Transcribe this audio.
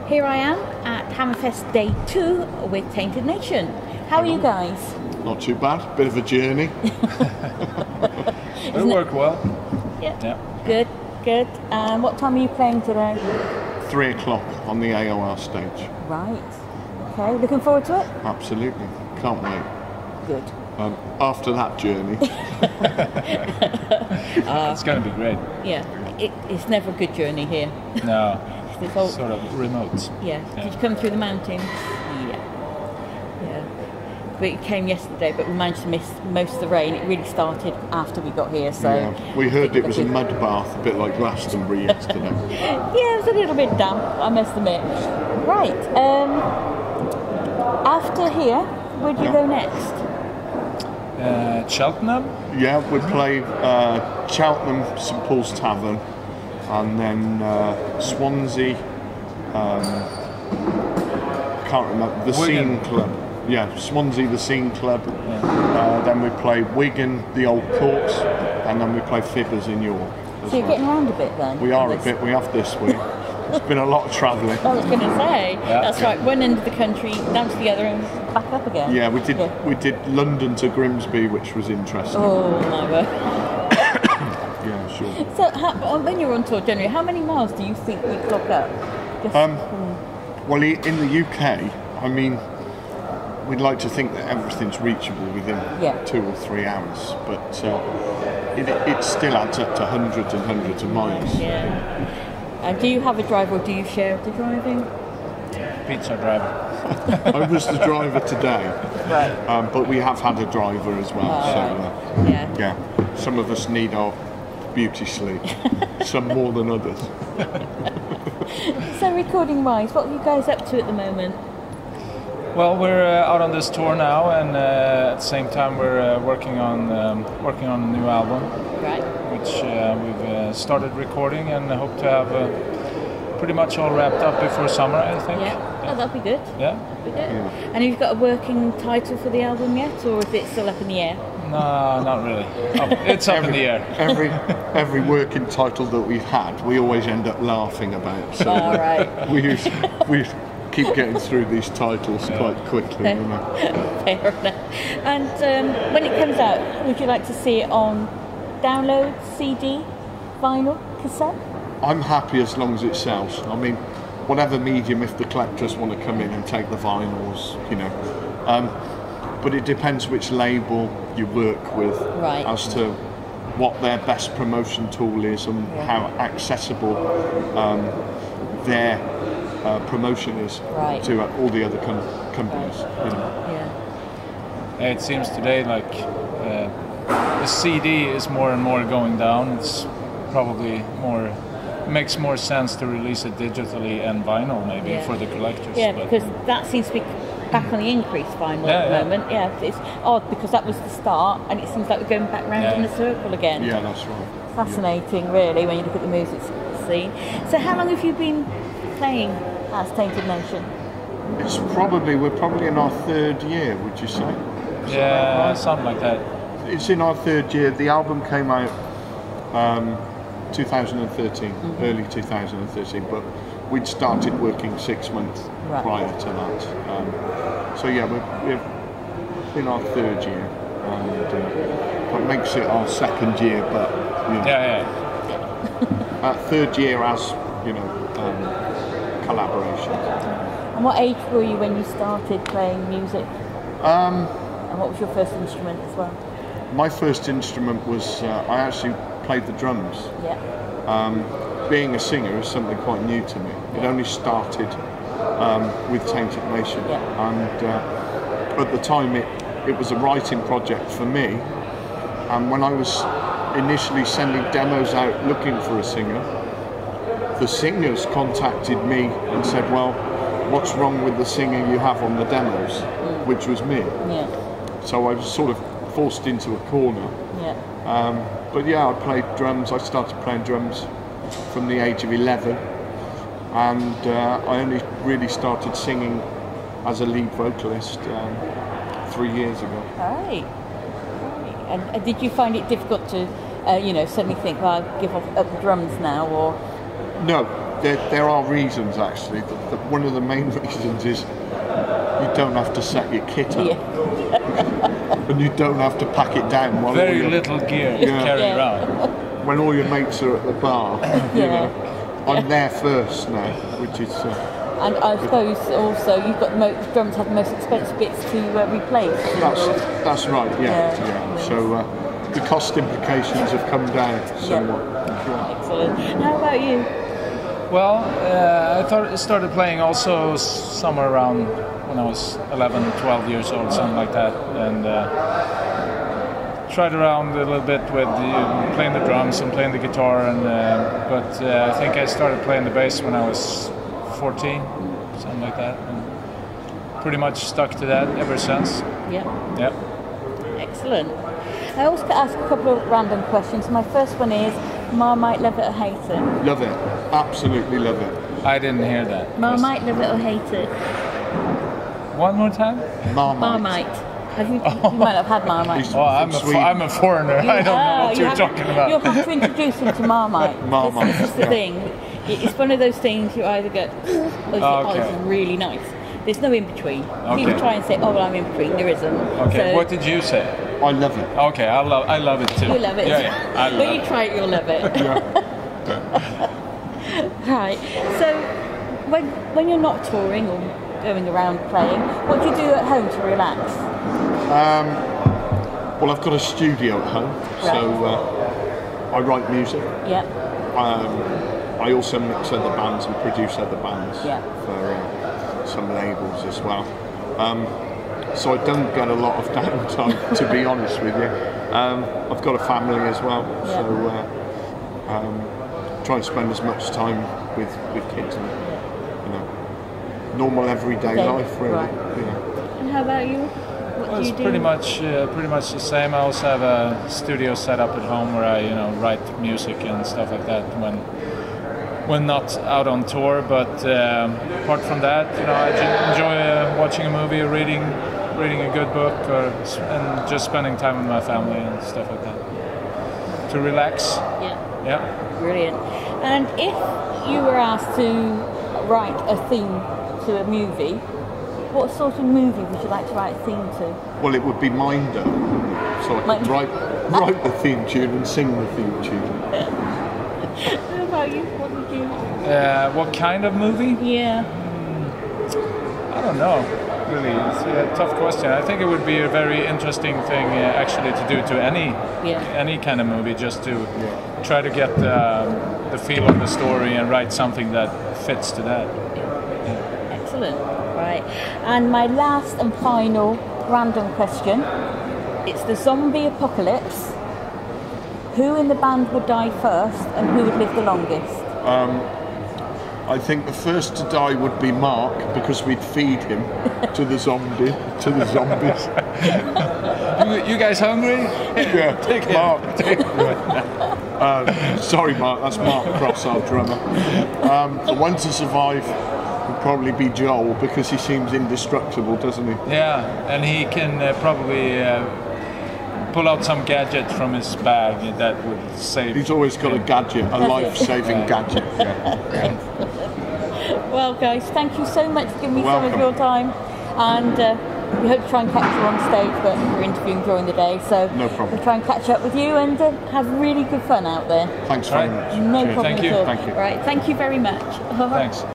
Here I am at Hammerfest Day 2 with Tainted Nation. How are you guys? Not too bad. Bit of a journey. It worked well. Yeah. Good. What time are you playing today? 3 o'clock on the AOR stage. Right. Okay. Looking forward to it? Absolutely. Can't wait. Good. After that journey. It's going to be great. Yeah. It's never a good journey here. No. It's all, sort of remote. Yeah. Did you come through the mountains? Yeah. We came yesterday, but we managed to miss most of the rain. It really started after we got here, so... Yeah. We heard it was a mud bath, a bit like Glastonbury yesterday. Yeah, it was a little bit damp, I must admit. Right, after here, where do you go next? Cheltenham? Yeah, we play Cheltenham, St Paul's Tavern, and then Swansea, I can't remember, the Wigan. Scene Club. Yeah, Swansea, the Scene Club. Yeah. Then we play Wigan, the Old Courts, and then we play Fibbers in York. So you're getting around a bit then? We are a bit, we have this week. It's been a lot of travelling. I was going to say, that's right, one end of the country, down to the other and back up again. Yeah, we did London to Grimsby, which was interesting. Oh my word. Yeah, sure. So when you're on tour generally, how many miles do you think you clock up? Well, in the UK, I mean, we'd like to think that everything's reachable within 2 or 3 hours, but it still adds up to hundreds and hundreds of miles. Yeah. And do you have a driver or do you share the driving? Pete's our driver. I was the driver today, right. But we have had a driver as well. Right. Yeah. Some of us need our beauty sleep, some more than others. So recording-wise, what are you guys up to at the moment? Well, we're out on this tour now, and at the same time we're working on a new album, right? Which we've started recording and hope to have pretty much all wrapped up before summer, I think. Yeah. Oh, that'd be good. Yeah. That'd be good. Yeah. And have you got a working title for the album yet, or is it still up in the air? No, not really. It's up in the air. Every working title that we've had, we always end up laughing about. So all right. we keep getting through these titles quite quickly. Fair enough. And when it comes out, would you like to see it on download, CD, vinyl, cassette? I'm happy as long as it sells. I mean, whatever medium, if the collectors want to come in and take the vinyls, you know. But it depends which label you work with as to what their best promotion tool is and how accessible their promotion is to all the other companies. You know. Yeah. It seems today like the CD is more and more going down. It's probably makes more sense to release it digitally and vinyl maybe for the collectors. Yeah, because that seems to be back on the increase vinyl at the moment. Yeah, it's odd because that was the start and it seems like we're going back round in a circle again. Yeah, that's right. Fascinating, really, when you look at the music scene. So how long have you been playing as Tainted Nation? We're probably in our 3rd year, would you say? Yeah, something like that. It's in our 3rd year. The album came out 2013, early 2013, but we'd started working 6 months prior to that. So yeah, we're in our 3rd year, and that makes it our 2nd year. But you know, 3rd year as collaboration. And what age were you when you started playing music? And what was your first instrument as well? My first instrument was I actually played the drums. Yeah. Being a singer is something quite new to me. It only started with Tainted Nation, and at the time it was a writing project for me. And when I was initially sending demos out looking for a singer, the singers contacted me and said, "Well, what's wrong with the singer you have on the demos?" Which was me. Yeah. So I was sort of forced into a corner. Yeah. But yeah, I played drums. I started playing drums from the age of 11, and I only really started singing as a lead vocalist 3 years ago. Right. And did you find it difficult to, suddenly think, well, I'll give up the drums now, or? No, there are reasons actually. One of the main reasons is you don't have to set your kit up, and you don't have to pack it down. While Very little gear to carry around. When all your mates are at the bar, you know, I'm there first now, which is. And I suppose also you've got the drums have the most expensive bits to replace. That's right. Yeah. So the cost implications have come down somewhat. Excellent. How about you? Well, I started playing also somewhere around when I was 11, 12 years old, something like that, and tried around a little bit with playing the drums and playing the guitar, and but I think I started playing the bass when I was 14, something like that, and pretty much stuck to that ever since. Yeah. Excellent. I also ask a couple of random questions. My first one is Marmite, love it or hate it? Love it, absolutely love it. I didn't hear that. Marmite, love it or hate it? One more time? Marmite. You might have had Marmite. I'm a foreigner. I don't know what you're talking about. You'll have to introduce him to Marmite. This is the thing. It's one of those things you either get, or you say, oh, this is really nice. There's no in between. People try and say, oh, well, I'm in between. There isn't. Okay. So, what did you say? I love it. Okay, I love it too. You love it. Yeah. When you try it, you'll love it. Right. So, when you're not touring or going around playing, what do you do at home to relax? Well, I've got a studio at home, so I write music. Yeah. I also mix other bands and produce other bands for some labels as well. So I don't get a lot of downtime, to be honest with you. I've got a family as well, so try and spend as much time with kids and normal everyday life, really. Right. And how about you? What do you do? Pretty much the same. I also have a studio set up at home where I write music and stuff like that when not out on tour. But apart from that, I enjoy watching a movie, reading a good book, and just spending time with my family and stuff like that to relax. Yeah. Brilliant. And if you were asked to write a theme to a movie, what sort of movie would you like to write a theme to? Well, it would be Minder, so I could write the theme tune and sing the theme tune. How about you? What would you? What kind of movie? Yeah. I don't know. Really, it's a tough question. I think it would be a very interesting thing actually to do to any kind of movie, just to try to get the feel of the story and write something that fits to that. Excellent. Right. And my last and final random question. It's the zombie apocalypse. Who in the band would die first and who would live the longest? I think the first to die would be Mark, because we'd feed him to the zombies. You guys hungry? Yeah, take Mark. Sorry, Mark. That's Mark Cross, our drummer. The one to survive would probably be Joel, because he seems indestructible, doesn't he? Yeah, and he can probably pull out some gadget from his bag that would save. He's always got a gadget, a life-saving gadget. Well, guys, thank you so much for giving me some of your time, and we hope to try and catch you on stage, but we're interviewing during the day, so no problem. We'll try and catch up with you and have really good fun out there. Thanks very much. No problem Thank you. at all. Thank you. All right, thank you very much. Thanks.